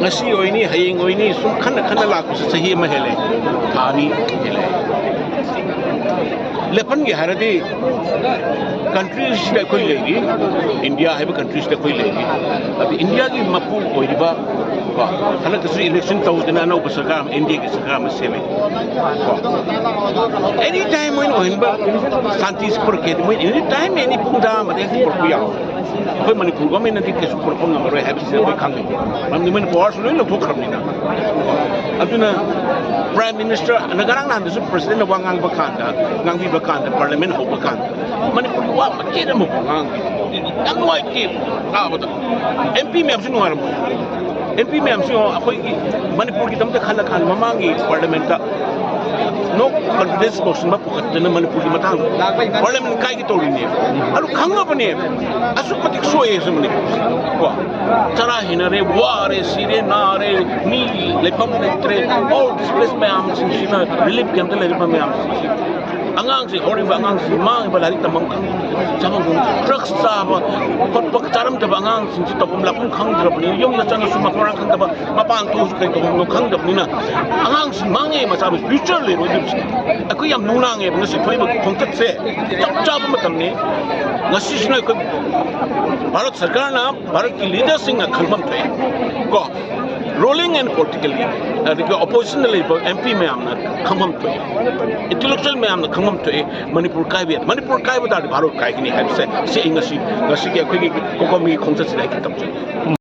ngasi oini hayeng oini sum khana la ku sahi ma hele thani hele lepan ge haradi countries da koi legi India have countries da koi legi ab India gi mapu oiriba ba khala kasu election tawdina na ubasaka India gi saka ma sele anytime when oinba santi spur ke anytime any punda ma de spur ku ya koi manipur go men dik kesu pur pon number have se koi khang mam ni men power sulo lo thokram ni na aduna prime minister nagarang nan su president wangang bakanda ngang bi bakanda parliament ho bakanda manipur wa ma ke mo ngang ang wa ke abata MP me amsu no aram MP me amsu akoi manipur ki tamta khala khan mamangi parliament ta no confidence motion ma pukat na manipur ki matang parliament kai ki tori ni alu khanga bane asu patik soe se manipur ko tara hinare ware sire nare ni lepam netre all this place me am sinina relief kam te lepam me am angang si hori angang si mang balari tamang khang jamang drugs saba kot pak taram ta angang sin si topum lapum khang drap ni yom na chana suma korang khang ta mapan tu kai to no khang drap ni na angang si mange ma sa future le ro dip aku yam nuna nge bang si thoi ba khong tat se chap chap matam ni ngasi sina ko bharat sarkar na bharat ki leader sing na khalmam thai ko rolling and politically the opposition leader MP me amna khamam thoi intellectual me amna khamam thoi manipur kai ba da bharat kai ni have se ngasi ke khoi ki cocomi khong tat se lai ki tam